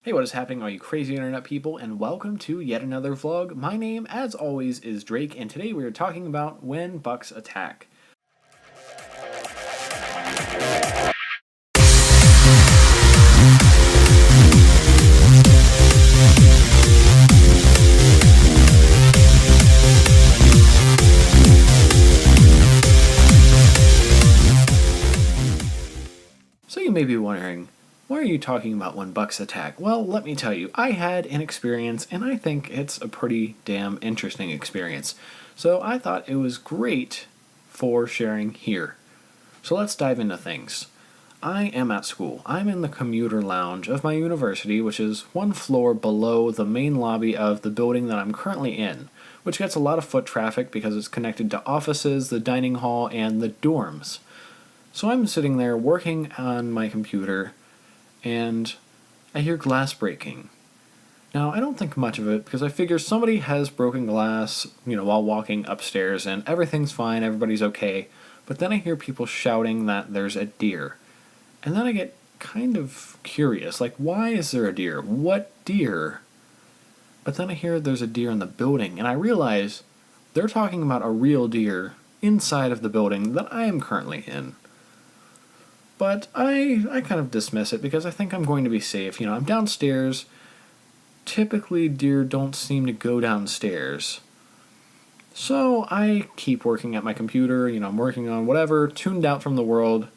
Hey, what is happening, all you crazy internet people, and welcome to yet another vlog. My name, as always, is Drake, and today we are talking about when bucks attack. So you may be wondering, why are you talking about when bucks attack? Well, let me tell you, I had an experience, and I think it's a pretty damn interesting experience. So I thought it was great for sharing here. So let's dive into things. I am at school. I'm in the commuter lounge of my university, which is one floor below the main lobby of the building that I'm currently in, which gets a lot of foot traffic because it's connected to offices, the dining hall, and the dorms. So I'm sitting there working on my computer, and I hear glass breaking. Now, I don't think much of it because I figure somebody has broken glass, while walking upstairs and everything's fine, everybody's okay. But then I hear people shouting that there's a deer. And then I get kind of curious, like, why is there a deer? What deer? But then I hear there's a deer in the building, and I realize they're talking about a real deer inside of the building that I am currently in. But I kind of dismiss it because I think I'm going to be safe. I'm downstairs. Typically, deer don't seem to go downstairs. So I keep working at my computer, I'm working on whatever, tuned out from the world,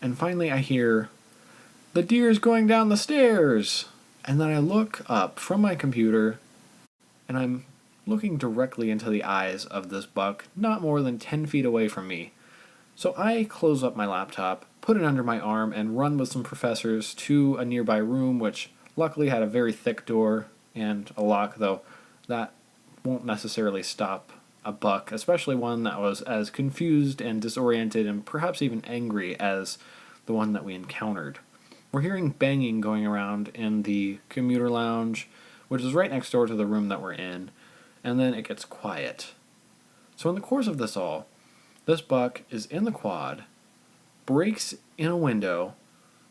and finally I hear, the deer's going down the stairs! And then I look up from my computer, and I'm looking directly into the eyes of this buck, not more than 10 feet away from me. So I close up my laptop, put it under my arm, and run with some professors to a nearby room, which luckily had a very thick door and a lock, though that won't necessarily stop a buck, especially one that was as confused and disoriented and perhaps even angry as the one that we encountered. We're hearing banging going around in the commuter lounge, which is right next door to the room that we're in, and then it gets quiet. So in the course of this all, this buck is in the quad, breaks in a window,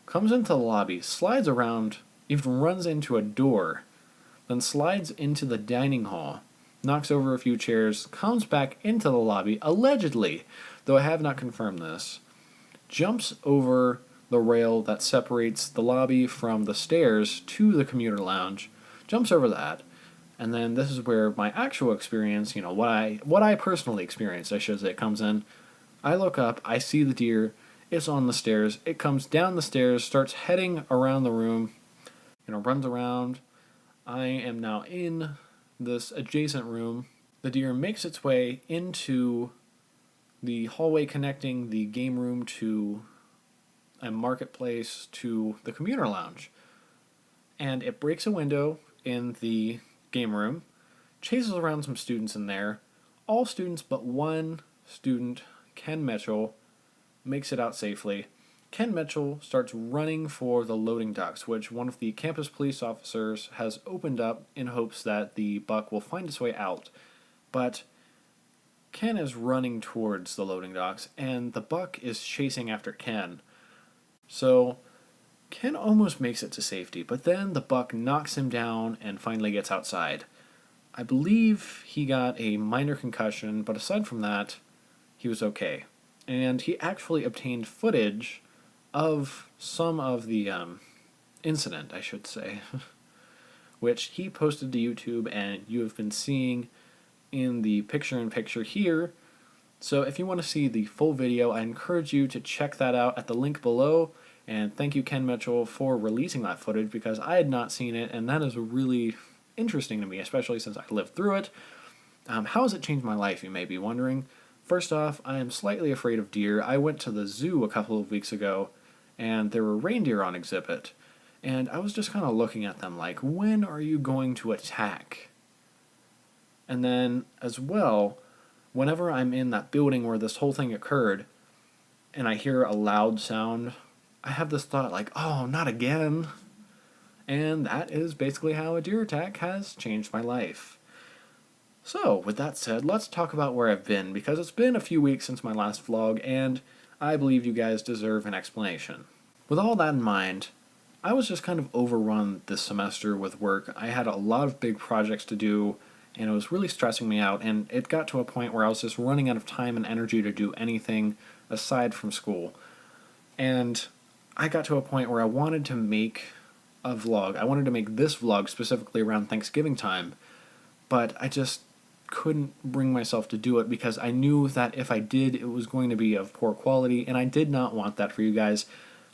comes into the lobby, slides around, even runs into a door, then slides into the dining hall, knocks over a few chairs, comes back into the lobby, allegedly, though I have not confirmed this, jumps over the rail that separates the lobby from the stairs to the commuter lounge, jumps over that, and then this is where my actual experience, what I personally experienced, I should say, comes in. I look up, I see the deer, it's on the stairs, it comes down the stairs, starts heading around the room, runs around. I am now in this adjacent room. The deer makes its way into the hallway connecting the game room to a marketplace to the commuter lounge. And it breaks a window in the game room, chases around some students in there. All students but one student, Ken Mitchell, makes it out safely. Ken Mitchell starts running for the loading docks, which one of the campus police officers has opened up in hopes that the buck will find its way out. But Ken is running towards the loading docks, and the buck is chasing after Ken. So Ken almost makes it to safety, but then the buck knocks him down and finally gets outside. I believe he got a minor concussion, but aside from that, he was okay. And he actually obtained footage of some of the incident, I should say, which he posted to YouTube, and you have been seeing in the picture-in-picture here. So if you want to see the full video, I encourage you to check that out at the link below, and thank you, Ken Mitchell, for releasing that footage, because I had not seen it, and that is really interesting to me, especially since I lived through it. How has it changed my life, you may be wondering? First off, I am slightly afraid of deer. I went to the zoo a couple of weeks ago, and there were reindeer on exhibit, and I was just kind of looking at them like, when are you going to attack? And then, as well, whenever I'm in that building where this whole thing occurred, and I hear a loud sound, I have this thought like, oh, not again. And that is basically how a deer attack has changed my life. So, with that said, let's talk about where I've been, because it's been a few weeks since my last vlog, and I believe you guys deserve an explanation. With all that in mind, I was just kind of overrun this semester with work. I had a lot of big projects to do, and it was really stressing me out, and it got to a point where I was just running out of time and energy to do anything aside from school. And I got to a point where I wanted to make a vlog. I wanted to make this vlog specifically around Thanksgiving time, but I just couldn't bring myself to do it because I knew that if I did, it was going to be of poor quality, and I did not want that for you guys.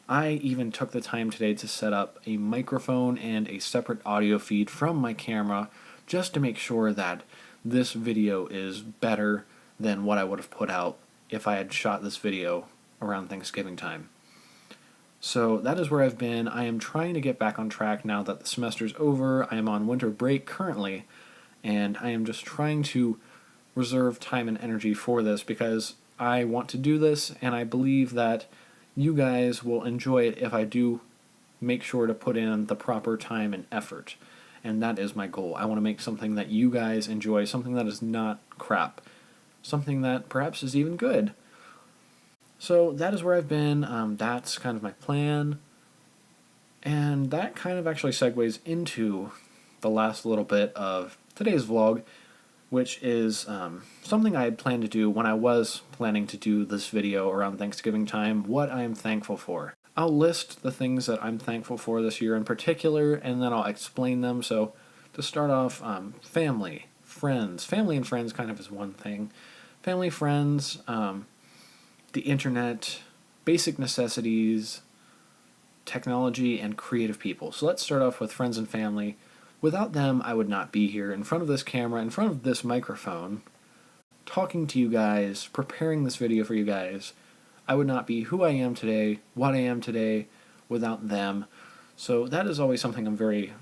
I even took the time today to set up a microphone and a separate audio feed from my camera just to make sure that this video is better than what I would have put out if I had shot this video around Thanksgiving time. So that is where I've been. I am trying to get back on track now that the semester's over. I am on winter break currently, and I am just trying to reserve time and energy for this because I want to do this, and I believe that you guys will enjoy it if I do make sure to put in the proper time and effort. And that is my goal. I want to make something that you guys enjoy, something that is not crap, something that perhaps is even good. So that is where I've been. That's kind of my plan. And that kind of actually segues into the last little bit of today's vlog, which is something I had planned to do when I was planning to do this video around Thanksgiving time, what I am thankful for. I'll list the things that I'm thankful for this year in particular, and then I'll explain them. So to start off, family, friends. Family and friends kind of is one thing. Family, friends, the internet, basic necessities, technology, and creative people. So let's start off with friends and family. Without them, I would not be here in front of this camera, in front of this microphone, talking to you guys, preparing this video for you guys. I would not be who I am today, what I am today, without them. So that is always something I'm very,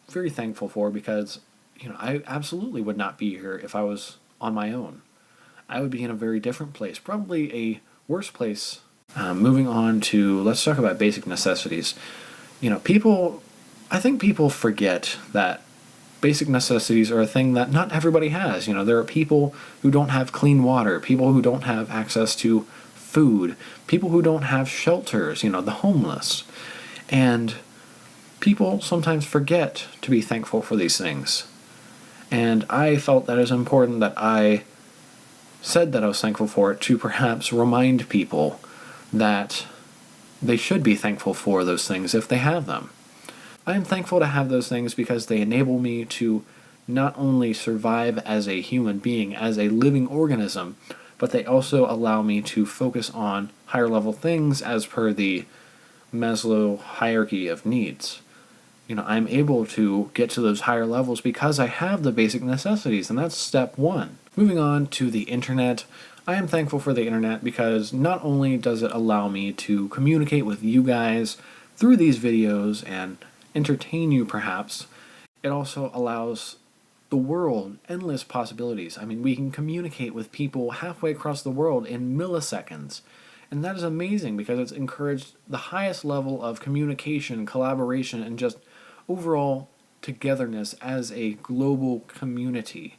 very thankful for because, I absolutely would not be here if I was on my own. I would be in a very different place, probably a worse place. Moving on to, let's talk about basic necessities. I think people forget that basic necessities are a thing that not everybody has. There are people who don't have clean water, people who don't have access to food, people who don't have shelters, the homeless. And people sometimes forget to be thankful for these things. And I felt that it was important that I said that I was thankful for it to perhaps remind people that they should be thankful for those things if they have them. I am thankful to have those things because they enable me to not only survive as a human being, as a living organism, but they also allow me to focus on higher level things as per the Maslow hierarchy of needs. I'm able to get to those higher levels because I have the basic necessities, and that's step one. Moving on to the internet, I am thankful for the internet because not only does it allow me to communicate with you guys through these videos and entertain you perhaps, it also allows the world endless possibilities. We can communicate with people halfway across the world in milliseconds. And that is amazing because it's encouraged the highest level of communication, collaboration, and just overall togetherness as a global community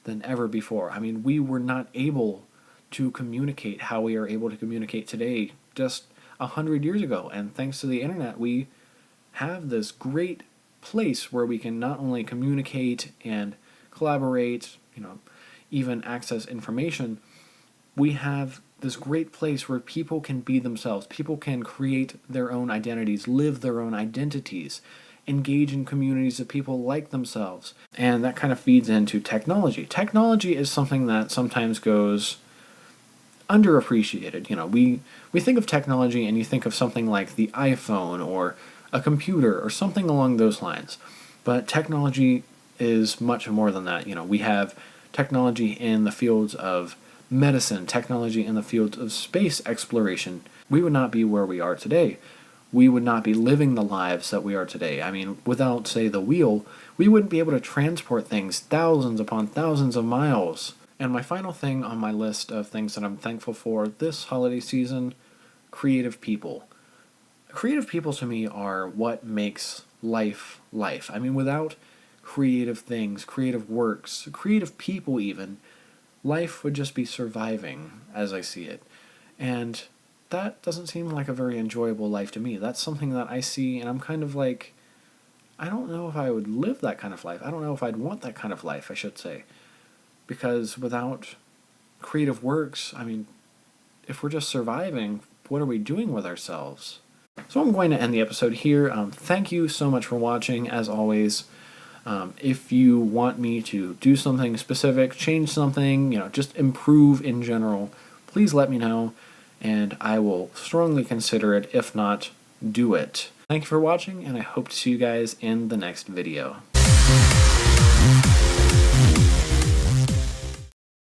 than ever before. We were not able to communicate how we are able to communicate today just 100 years ago. And thanks to the internet, we have this great place where we can not only communicate and collaborate, even access information. We have this great place where people can be themselves. People can create their own identities, live their own identities, engage in communities of people like themselves. And that kind of feeds into technology. Technology is something that sometimes goes underappreciated. We think of technology and you think of something like the iPhone or a computer or something along those lines. But technology is much more than that. We have technology in the fields of medicine, technology in the fields of space exploration. We would not be where we are today. We would not be living the lives that we are today. Without, say, the wheel, we wouldn't be able to transport things thousands upon thousands of miles. And my final thing on my list of things that I'm thankful for this holiday season, creative people. Creative people to me are what makes life life. Without creative things, creative works, creative people even, life would just be surviving as I see it. And that doesn't seem like a very enjoyable life to me. That's something that I see, and I'm kind of like, I don't know if I would live that kind of life. I don't know if I'd want that kind of life, I should say. Because without creative works, I mean, if we're just surviving, what are we doing with ourselves? So I'm going to end the episode here. Thank you so much for watching, as always. If you want me to do something specific, change something, just improve in general, please let me know, and I will strongly consider it. If not, do it. Thank you for watching, and I hope to see you guys in the next video.